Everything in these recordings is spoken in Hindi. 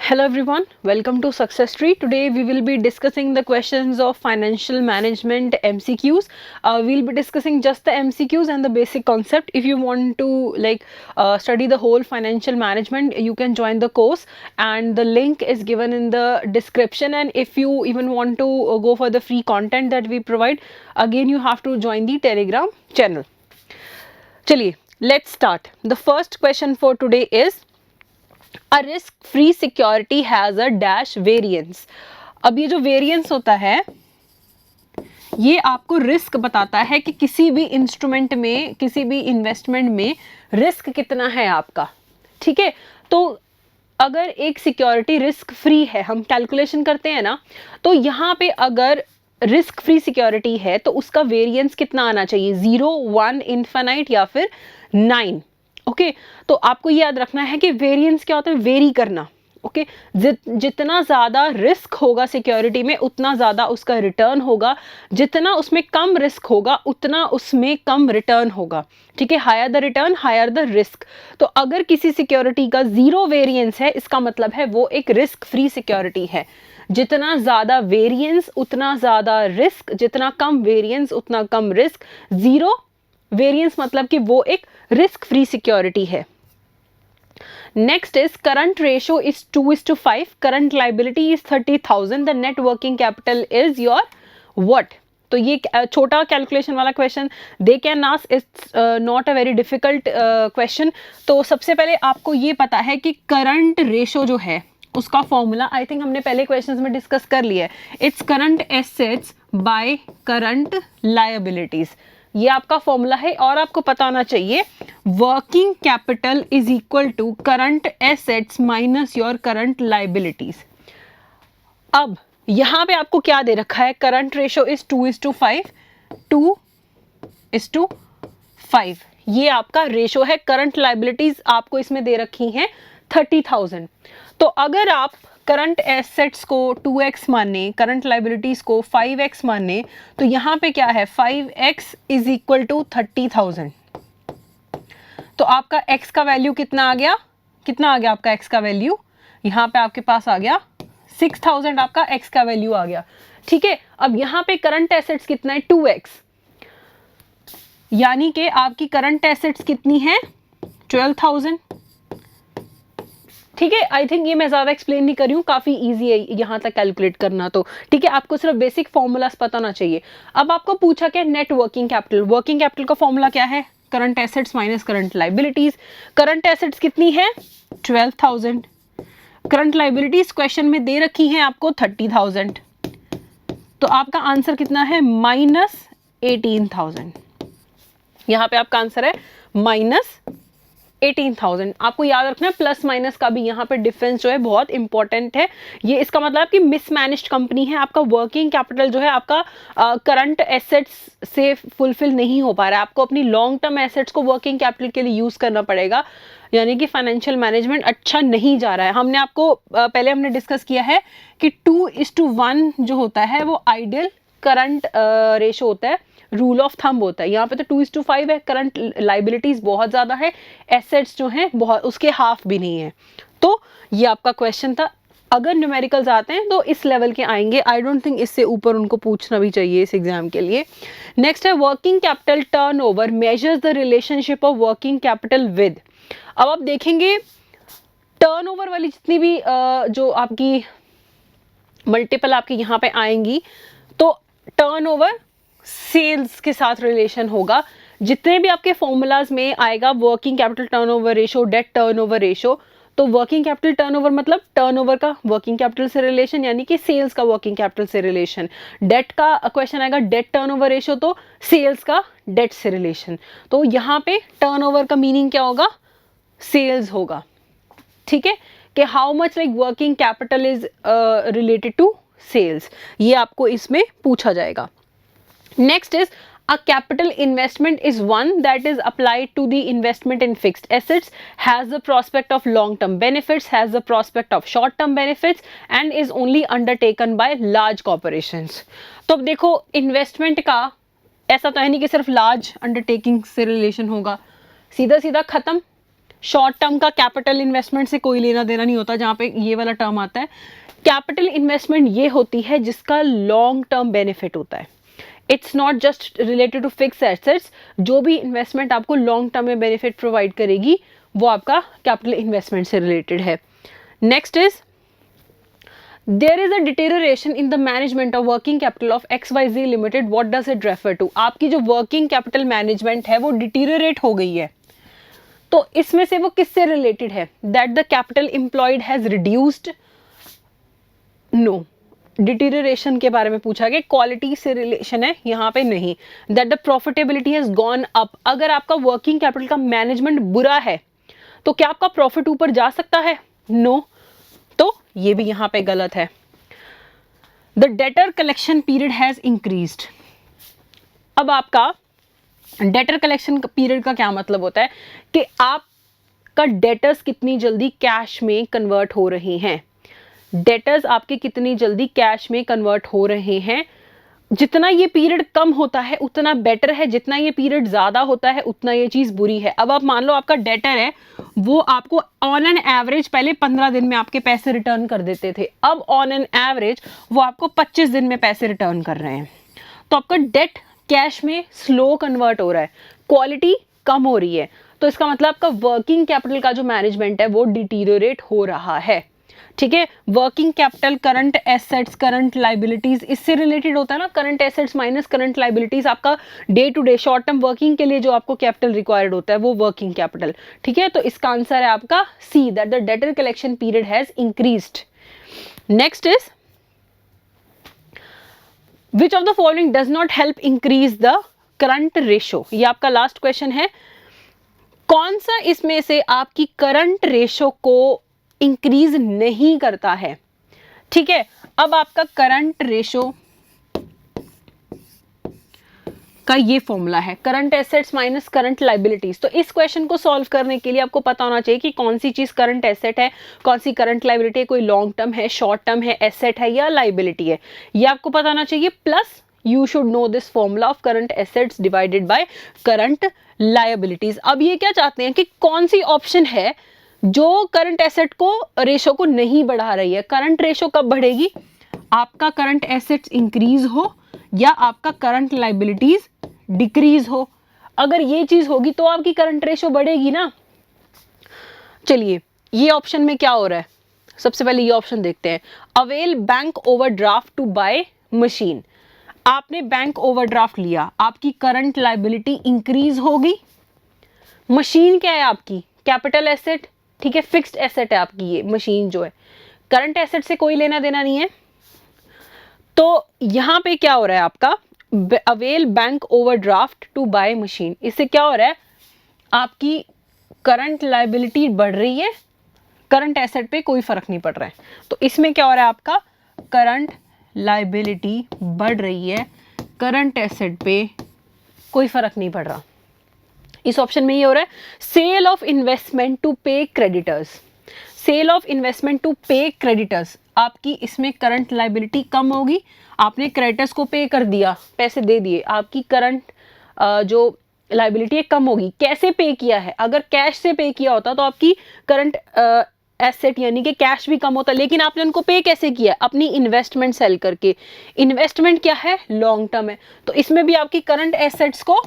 Hello everyone, welcome to Success Tree. Today we will be discussing the questions of financial management MCQs. We'll be discussing just the MCQs and the basic concept. If you want to study the whole financial management, you can join the course and the link is given in the description. And if you even want to go for the free content that we provide, again you have to join the Telegram channel. Chaliye, let's start. The first question for today is A risk-free security has a dash variance. अब ये जो वेरिएंस होता है ये आपको रिस्क बताता है कि किसी भी इंस्ट्रूमेंट में, किसी भी इन्वेस्टमेंट में रिस्क कितना है आपका. ठीक है, तो अगर एक सिक्योरिटी रिस्क फ्री है, हम कैलकुलेशन करते हैं ना, तो यहाँ पे अगर रिस्क फ्री सिक्योरिटी है तो उसका वेरिएंस कितना आना चाहिए, 0, 1, इन्फिनाइट या फिर 9. ओके, तो आपको ये याद रखना है कि वेरिएंस क्या होता है, वेरी करना. ओके, जितना ज़्यादा रिस्क होगा सिक्योरिटी में उतना ज़्यादा उसका रिटर्न होगा, जितना उसमें कम रिस्क होगा उतना उसमें कम रिटर्न होगा. ठीक है, higher the return higher the risk. तो अगर किसी सिक्योरिटी का 0 वेरिएंस है, इसका मतलब है वो एक रिस्क फ्री सिक्योरिटी है. जितना ज़्यादा वेरिएंस उतना ज़्यादा रिस्क, जितना कम वेरिएंस उतना कम रिस्क. 0 वेरिएंस मतलब कि वो एक रिस्क फ्री सिक्योरिटी है. Next is current ratio is 2:5, current liability is 30,000, the net working capital is your what. तो ये छोटा कैलकुलेशन वाला question they can ask, it's not a very difficult question. तो सबसे पहले आपको ये पता है कि करंट रेशियो जो है उसका फॉर्मूला आई थिंक हमने पहले क्वेश्चंस में डिस्कस कर लिया है. It's current assets by current liabilities. ये आपका फॉर्मूला है और आपको पता होना चाहिए working capital is equal to current assets minus your current liabilities. अब यहां पे आपको क्या दे रखा है, करंट रेशियो इज 2:5, 2:5. ये आपका रेशियो है. करंट लाइबिलिटीज आपको इसमें दे रखी हैं 30,000. तो अगर आप करंट एसेट्स को 2x माने, करंट लाइबिलिटीज को 5x माने, तो यहाँ पे क्या है, 5x इज इक्वल टू 30,000. तो आपका x का वैल्यू कितना आ गया, कितना आ गया आपका x का वैल्यू, यहाँ पे आपके पास आ गया 6,000 आपका x का वैल्यू आ गया. ठीक है, अब यहाँ पे करंट एसेट्स कितना है, 2x, यानी कि आपकी करंट एसेट्स कितनी है, 12,000. ठीक है, आई थिंक ये मैं ज़्यादा एक्सप्लेन नहीं कर रही हूँ, काफ़ी इजी है यहाँ तक कैलकुलेट करना. तो ठीक है, आपको सिर्फ बेसिक फॉर्मूलाज पता होना चाहिए. अब आपको पूछा क्या, net working capital. Working capital का फॉर्मूला क्या है, current assets minus current liabilities. Current assets कितनी है, 12,000. करंट लाइबिलिटीज क्वेश्चन में दे रखी है आपको 30,000. तो आपका आंसर कितना है, -18,000. यहाँ पे आपका आंसर है -18,000. आपको याद रखना है प्लस माइनस का भी यहाँ पे डिफरेंस जो है बहुत इंपॉर्टेंट है. ये इसका मतलब कि मिसमैनेज्ड कंपनी है, आपका वर्किंग कैपिटल जो है आपका करंट एसेट्स से फुलफिल नहीं हो पा रहा है. आपको अपनी लॉन्ग टर्म एसेट्स को वर्किंग कैपिटल के लिए यूज करना पड़ेगा, यानी कि फाइनेंशियल मैनेजमेंट अच्छा नहीं जा रहा है. हमने आपको पहले हमने डिस्कस किया है कि 2:1 जो होता है वो आइडियल करंट रेशो होता है, रूल ऑफ थंब होता है. यहाँ पे तो 2:5 है. करंट लाइबिलिटीज बहुत ज़्यादा है, एसेट्स जो हैं बहुत, उसके हाफ भी नहीं है. तो ये आपका क्वेश्चन था. अगर न्यूमेरिकल्स आते हैं तो इस लेवल के आएंगे, आई डोंट थिंक इससे ऊपर उनको पूछना भी चाहिए इस एग्जाम के लिए. नेक्स्ट है working capital turnover measures the relationship of working capital with. अब आप देखेंगे टर्नओवर वाली जितनी भी जो आपकी मल्टीपल आपकी यहाँ पे आएंगी, तो टर्नओवर सेल्स के साथ रिलेशन होगा. जितने भी आपके फॉर्मूलाज में आएगा working capital turnover ratio, debt turnover ratio, तो वर्किंग कैपिटल टर्नओवर मतलब टर्नओवर का वर्किंग कैपिटल से रिलेशन, यानी कि सेल्स का वर्किंग कैपिटल से रिलेशन. डेट का क्वेश्चन आएगा डेट टर्नओवर रेशो, तो सेल्स का डेट से रिलेशन. तो यहाँ पे टर्नओवर का मीनिंग क्या होगा, सेल्स होगा. ठीक है, कि how much like working capital is related to sales, ये आपको इसमें पूछा जाएगा. Next is a capital investment is one that is applied to the investment in fixed assets, has the prospect of long-term benefits, has the prospect of short-term benefits and is only undertaken by large corporations. तो अब देखो इन्वेस्टमेंट का ऐसा तो है नहीं कि सिर्फ लार्ज अंडरटेकिंग से रिलेशन होगा, सीधा सीधा खत्म. शॉर्ट टर्म का कैपिटल इन्वेस्टमेंट से कोई लेना देना नहीं होता, जहाँ पे ये वाला टर्म आता है। कैपिटल इन्वेस्टमेंट ये होती है जिसका लॉन्ग टर्म बेनिफिट होता है। It's not just related to fix assets, जो भी इन्वेस्टमेंट आपको लॉन्ग टर्म में बेनिफिट प्रोवाइड करेगी वो आपका कैपिटल इन्वेस्टमेंट से रिलेटेड है। Next is there is a deterioration in the management of working capital of XYZ limited, what does it refer to? आपकी जो वर्किंग कैपिटल मैनेजमेंट है वो डिटेरियोरेट हो गई है, तो इसमें से वो किससे रिलेटेड है? That the capital employed has reduced, no. Deterioration के बारे में पूछा गया, क्वालिटी से रिलेशन है, यहाँ पे नहीं। That the profitability has gone up, अगर आपका वर्किंग कैपिटल का मैनेजमेंट बुरा है तो क्या आपका प्रॉफिट ऊपर जा सकता है? नो, तो ये भी यहाँ पे गलत है। The debtor collection period has increased, अब आपका डेटर कलेक्शन पीरियड का क्या मतलब होता है कि आपका डेटर्स कितनी जल्दी कैश में कन्वर्ट हो रहे हैं। डेटर्स आपके कितनी जल्दी कैश में कन्वर्ट हो रहे हैं, जितना ये पीरियड कम होता है उतना बेटर है, जितना ये पीरियड ज्यादा होता है उतना ये चीज बुरी है। अब आप मान लो आपका डेटर है, वो आपको ऑन एन एवरेज पहले 15 दिन में आपके पैसे रिटर्न कर देते थे, अब ऑन एन एवरेज वो आपको 25 दिन में पैसे रिटर्न कर रहे हैं, तो आपका डेट कैश में स्लो कन्वर्ट हो रहा है, क्वालिटी कम हो रही है, तो इसका मतलब आपका वर्किंग कैपिटल का जो मैनेजमेंट है वो डिटीरियोरेट हो रहा है। ठीक है, working capital, current assets, current liabilities, इससे रिलेटेड होता है ना, current assets minus current liabilities, आपका day to day short term working के लिए जो आपको कैपिटल रिक्वायर्ड होता है वो वर्किंग कैपिटल। ठीक है, तो इसका आंसर है आपका C, that the debtor collection period has increased. Next is which of the following does not help increase the current ratio, ये आपका लास्ट क्वेश्चन है। कौन सा इसमें से आपकी करंट रेशो को इंक्रीज नहीं करता है? ठीक है, अब आपका करंट रेशो का ये फॉर्मूला है, current assets minus current liabilities. तो इस क्वेश्चन को सॉल्व करने के लिए आपको पता होना चाहिए कि कौन सी चीज करंट एसेट है, कौन सी करंट लाइबिलिटी है, कोई लॉन्ग टर्म है, शॉर्ट टर्म है, एसेट है या लाइबिलिटी है, ये आपको पता होना चाहिए। Plus you should know this formula of current assets divided by current liabilities. अब ये क्या चाहते हैं कि कौन सी ऑप्शन है जो करंट एसेट को रेशो को नहीं बढ़ा रही है। करंट रेशो कब बढ़ेगी? आपका करंट एसेट्स इंक्रीज हो या आपका करंट लाइबिलिटीज डिक्रीज हो। अगर ये चीज होगी तो आपकी करंट रेशो बढ़ेगी ना। चलिए, ये ऑप्शन में क्या हो रहा है, सबसे पहले ये ऑप्शन देखते हैं। Avail bank overdraft to buy machine, आपने बैंक ओवरड्राफ्ट लिया, आपकी करंट लाइबिलिटी इंक्रीज होगी। मशीन क्या है आपकी? कैपिटल एसेट, ठीक है, फिक्स्ड एसेट है आपकी ये मशीन जो है, करंट एसेट से कोई लेना देना नहीं है। तो यहां पे क्या हो रहा है आपका, avail bank overdraft to buy machine, इससे क्या हो रहा है, आपकी करंट लाइबिलिटी बढ़ रही है, करंट एसेट पे कोई फर्क नहीं पड़ रहा है। तो इसमें क्या हो रहा है, आपका करंट लाइबिलिटी बढ़ रही है, करंट एसेट पे कोई फर्क नहीं पड़ रहा। इस ऑप्शन में ये हो रहा है। Sale of investment to pay creditors, sale of investment to pay creditors, आपकी इसमें करंट लाइबिलिटी कम होगी, आपने क्रेडिटर्स को पे कर दिया, पैसे दे दिए, आपकी करंट जो लाइबिलिटी है कम होगी। कैसे पे किया है? अगर कैश से पे किया होता तो आपकी करंट एसेट यानी कि कैश भी कम होता, लेकिन आपने उनको पे कैसे किया? अपनी इन्वेस्टमेंट सेल करके। इन्वेस्टमेंट क्या है? लॉन्ग टर्म है, तो इसमें भी आपकी करंट एसेट्स को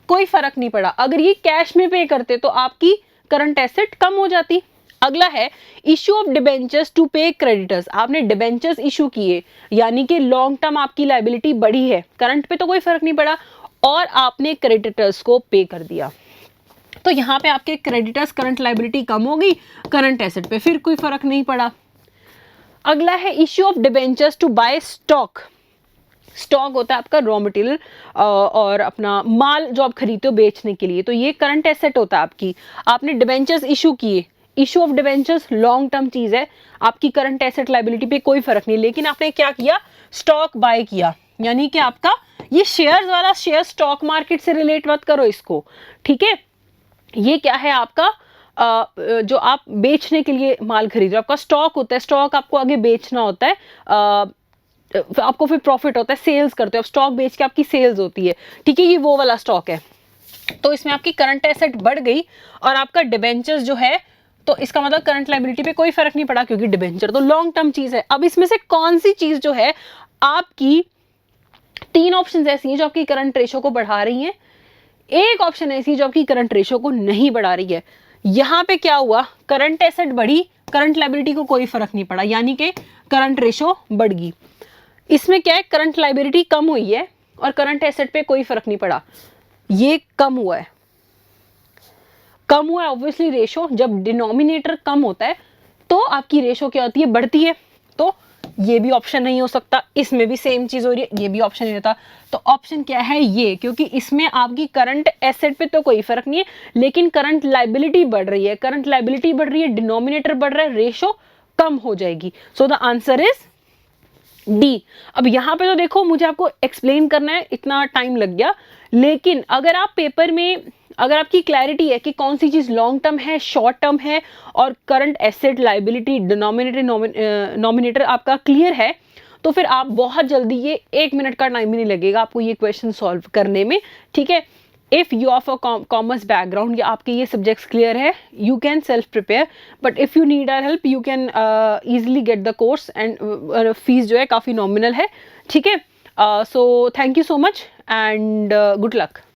कोई फर्क नहीं पड़ा। अगर ये कैश में पे करते तो आपकी करंट एसेट कम हो जाती। अगला है issue of debentures to pay creditors, आपने डिबेंचर्स इशू किए यानी कि लॉन्ग टर्म आपकी लाइबिलिटी बढ़ी है, करंट पे तो कोई फर्क नहीं पड़ा, और आपने क्रेडिटर्स को पे कर दिया, तो यहाँ पे आपके क्रेडिटर्स करंट लाइबिलिटी कम होगी, करंट एसेट पे फिर कोई फर्क नहीं पड़ा। अगला है issue of debentures to buy stock, stock होता है आपका रॉ मटेरियल और अपना माल जो आप खरीदते हो बेचने के लिए, तो ये करंट एसेट होता है आपकी। आपने डिबेंचर्स इशू किए, issue of debentures long term चीज है, आपकी करंट एसेट लाइबिलिटी पे कोई फर्क नहीं, लेकिन आपने क्या किया, स्टॉक बाय किया, यानी कि आपका ये शेयर्स वाला, शेयर स्टॉक मार्केट से रिलेट मत करो इसको, ठीक है। ये क्या है आपका जो आप बेचने के लिए माल खरीद रहे हो, आपका स्टॉक होता है, स्टॉक आपको आगे बेचना होता है, आपको फिर प्रॉफिट होता है, सेल्स करते हो आप, स्टॉक बेच के आपकी सेल्स होती है, ठीक है, ये वो वाला स्टॉक है। तो इसमें आपकी करंट एसेट बढ़ गई और आपका डिबेंचर्स जो है, तो इसका मतलब करंट लायबिलिटी पे कोई फर्क नहीं पड़ा क्योंकि डिबेंचर तो लॉन्ग टर्म चीज है। अब इसमें से कौन सी चीज जो है आपकी, तीन ऑप्शन ऐसी हैं जो आपकी करंट रेशो को बढ़ा रही हैं, एक ऑप्शन ऐसी जो आपकी करंट रेशो को नहीं बढ़ा रही है। यहां पे क्या हुआ, करंट एसेट बढ़ी, करंट लायबिलिटी को कोई फर्क नहीं पड़ा, यानी कि करंट रेशो बढ़ गई। इसमें क्या है, करंट लायबिलिटी कम हुई है और करंट एसेट पे कोई फर्क नहीं पड़ा, ये कम हुआ है। कम हुआ है ऑब्वियसली रेशो, जब डिनोमिनेटर कम होता है तो आपकी रेशो क्या होती है, बढ़ती है। तो ये भी ऑप्शन नहीं हो सकता, इसमें भी सेम चीज हो रही है, ये भी ऑप्शन नहीं होता। तो ऑप्शन क्या है ये, क्योंकि इसमें आपकी करंट एसेट पे तो कोई फर्क नहीं है, लेकिन करंट लायबिलिटी बढ़ रही है, करंट लायबिलिटी बढ़ रही है, डिनोमिनेटर बढ़ रहा है, रेशो कम हो जाएगी। So the answer is D. अब यहां पे तो देखो मुझे आपको एक्सप्लेन करना है, इतना टाइम लग गया, लेकिन अगर आप पेपर में, अगर आपकी क्लैरिटी है कि कौन सी चीज लॉन्ग टर्म है, शॉर्ट टर्म है, और current asset liability denominator nominator आपका क्लियर है, तो फिर आप बहुत जल्दी, ये 1 मिनट का टाइम भी नहीं लगेगा आपको ये क्वेश्चन सॉल्व करने में, ठीक है। If you of a commerce background या आपके ये सब्जेक्ट्स क्लियर है, you can self prepare, but if you need our help you can easily get the course, and fees जो है काफ़ी नॉमिनल है, ठीक है। So thank you so much and good luck.